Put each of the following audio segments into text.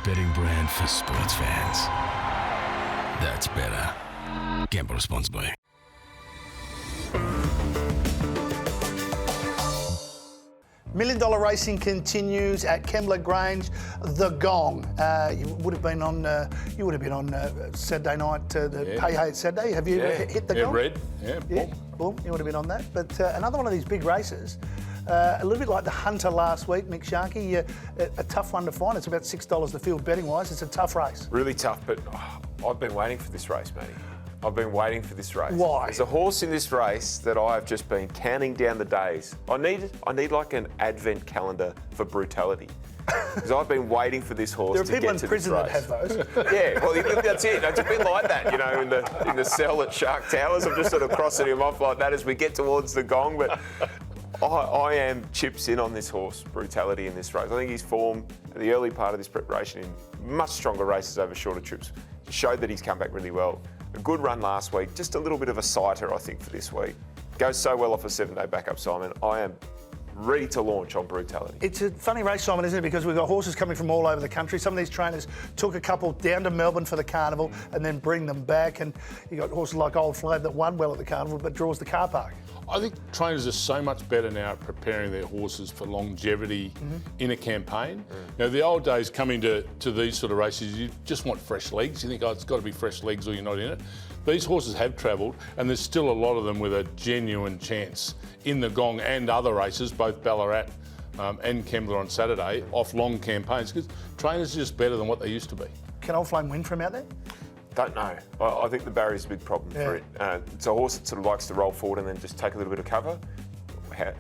betting brand for sports fans. That's better. Gamble responsibly. $1 Million Racing continues at Kembla Grange. The Gong. You would have been on. Saturday night. Hey Hey Saturday. Have you hit the Gong? Red. Boom. You would have been on that. But another one of these big races. A little bit like the Hunter last week, Mick, Sharkie. A tough one to find. It's about $6 the field betting wise. It's a tough race. Really tough, but I've been waiting for this race, matey. I've been waiting for this race. Why? There's a horse in this race that I've just been counting down the days. I need like an advent calendar for brutality. Because I've been waiting for this horse to get to this race. There are people in prison that have those. Yeah, well, that's it. It's a bit like that, you know, in the cell at Shark Towers. I'm just sort of crossing him off like that as we get towards the Gong. But I am chips in on this horse, brutality in this race. I think his form at the early part of this preparation in much stronger races over shorter trips showed that he's come back really well. A good run last week, just a little bit of a sighter, I think, for this week. Goes so well off a 7-day backup, Simon. I am ready to launch on brutality. It's a funny race, Simon, isn't it? Because we've got horses coming from all over the country. Some of these trainers took a couple down to Melbourne for the carnival and then bring them back. And you got horses like Old Flame that won well at the carnival but draws the car park. I think trainers are so much better now at preparing their horses for longevity in a campaign. You know, the old days coming to these sort of races, you just want fresh legs. You think, it's got to be fresh legs or you're not in it. These horses have travelled, and there's still a lot of them with a genuine chance in the Gong and other races, both Ballarat and Kembla on Saturday, off long campaigns, because trainers are just better than what they used to be. Can Old Flame win from out there? Don't know. I think the barrier's a big problem for it. It's a horse that sort of likes to roll forward and then just take a little bit of cover.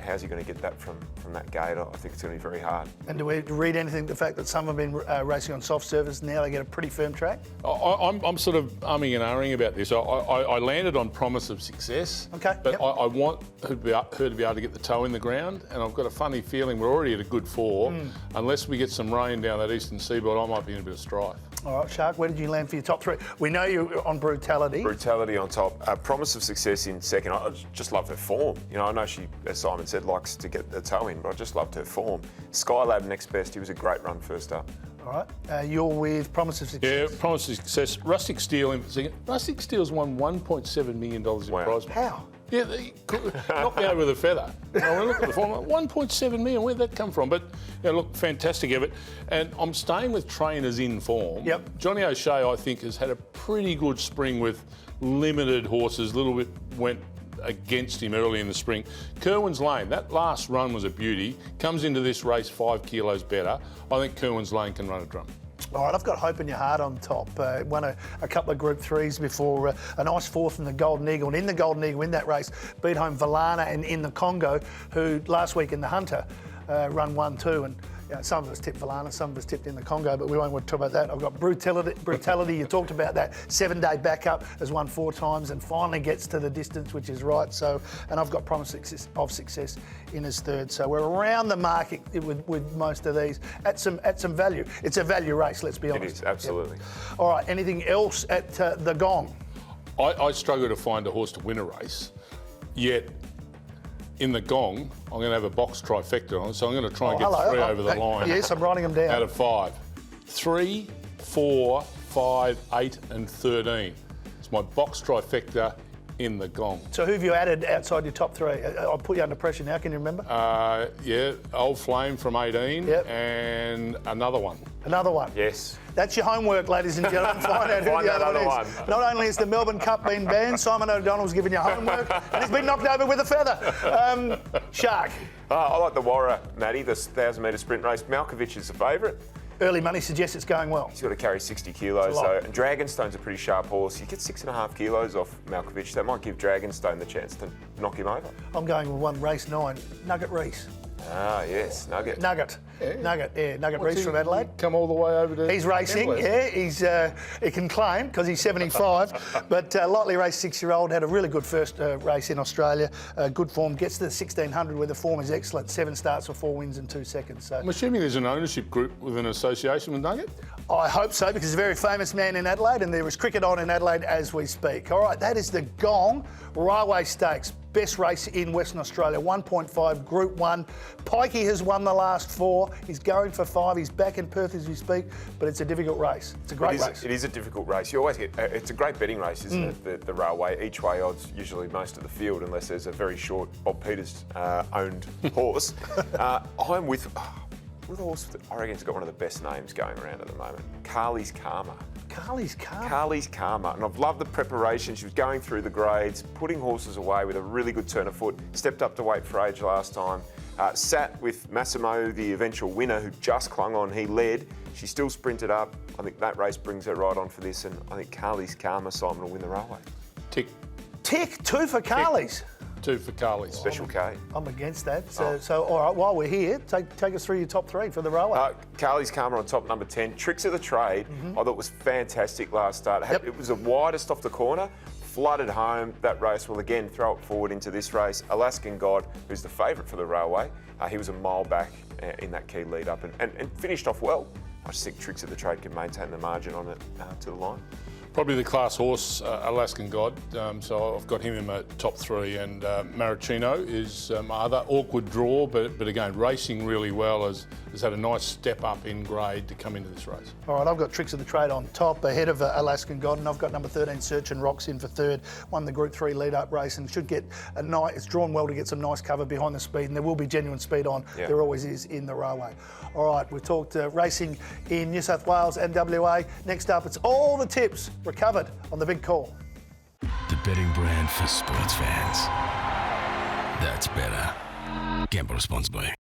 How's he going to get that from that gate? I think it's going to be very hard. And do we read anything, the fact that some have been racing on soft surface, now they get a pretty firm track? I'm sort of umming and ahhing about this. I landed on promise of success, but I want her to be able to get the toe in the ground, and I've got a funny feeling we're already at a good 4. Unless we get some rain down that eastern seaboard, I might be in a bit of strife. All right, Shark, where did you land for your top 3? We know you're on brutality. Brutality on top. Promise of success in second. I just love her form. You know, I know she, as Simon said, likes to get the toe in, but I just loved her form. Skylab next best. He was a great run first up. All right. You're with Promise of Success. Yeah, Promise of Success. Rustic Steel in second. Rustic Steel's won $1.7 million in prize money. How? Yeah, they knocked me over with a feather. When I look at the form, 1.7 million, where'd that come from? But, you know, look, fantastic effort. And I'm staying with trainers in form. Yep. Johnny O'Shea, I think, has had a pretty good spring with limited horses. A little bit went against him early in the spring. Kerwin's Lane, that last run was a beauty. Comes into this race 5 kilos better. I think Kerwin's Lane can run a drum. All right, I've got Hope in Your Heart on top. Won a couple of Group 3s before a nice 4th in the Golden Eagle. And in the Golden Eagle, in that race, beat home Valana and in the Congo, who last week in the Hunter run 1-2. And you know, some of us tipped Valana, some of us tipped in the Congo, but we won't want to talk about that. I've got brutality. You talked about that 7-day backup, has won 4 times and finally gets to the distance, which is right. So, and I've got Promise of Success in his 3rd. So we're around the market with most of these at some value. It's a value race, let's be honest. It is, absolutely. Yep. All right, anything else at the Gong? I struggle to find a horse to win a race, yet in the Gong, I'm going to have a box trifecta on, so I'm going to try and get 3 over the line. Yes, I'm writing them down. Out of 5. 3, 4, 5, 8 and 13. It's my box trifecta in the Gong. So who have you added outside your top 3? I'll put you under pressure now, can you remember? Yeah, Old Flame from 18 and another one. Another one? Yes. That's your homework, ladies and gentlemen. Find out who the other one is. Not only has the Melbourne Cup been banned, Simon O'Donnell's given you homework and he's been knocked over with a feather. Shark. I like the Warra, Matty, the 1,000-metre sprint race. Malkovich is the favourite. Early money suggests it's going well. He's got to carry 60 kilos, though. And Dragonstone's a pretty sharp horse. You get 6.5 kilos off Malkovich. That might give Dragonstone the chance to knock him over. I'm going with one race 9, Nugget Reese. Ah, yes, Nugget. Nugget Reese from Adelaide. Come all the way over to... He's racing, he can claim, because he's 75, but lightly raced 6-year-old, had a really good first race in Australia, good form, gets to the 1600 where the form is excellent, 7 starts for 4 wins and 2 seconds. So I'm assuming there's an ownership group with an association with Nugget? I hope so, because he's a very famous man in Adelaide, and there is cricket on in Adelaide as we speak. All right, that is the Gong Railway Stakes. best race in Western Australia, 1.5 Group 1. Pikey has won the last 4. He's going for 5. He's back in Perth as we speak, but it's a difficult race. It's a great race. It is a difficult race. You always get. It's a great betting race, isn't it? The railway. Each way odds usually most of the field, unless there's a very short Bob Peters owned horse. I'm with a horse that I reckon has got one of the best names going around at the moment. Carly's Karma. Carly's Karma. Carly's Karma. And I've loved the preparation. She was going through the grades, putting horses away with a really good turn of foot. Stepped up to weight for age last time. Sat with Massimo, the eventual winner, who just clung on. He led. She still sprinted up. I think that race brings her right on for this. And I think Carly's Karma, Simon, will win the railway. Tick. Tick, 2 for Carly's. 2 for Carly. Special K. I'm against that. So, all right, while we're here, take us through your top 3 for the railway. Carly's Karma on top, number 10. Tricks of the Trade, I thought was fantastic last start. It was the widest off the corner, flooded home that race. Will again throw it forward into this race. Alaskan God, who's the favourite for the railway, he was a mile back in that key lead up and finished off well. I just think Tricks of the Trade can maintain the margin on it to the line. Probably the class horse, Alaskan God. So I've got him in my top 3, and Maricino is my other awkward draw, but again racing really well. Has had a nice step up in grade to come into this race. All right, I've got Tricks of the Trade on top ahead of Alaskan God, and I've got number 13 Search and Rocks in for 3rd. Won the Group 3 lead-up race and should get a nice. It's drawn well to get some nice cover behind the speed, and there will be genuine speed on. Yeah. There always is in the railway. All right, we talked racing in New South Wales and WA. Next up, it's all the tips recovered on the Big Call. The betting brand for sports fans. That's better. Gamble responsibly.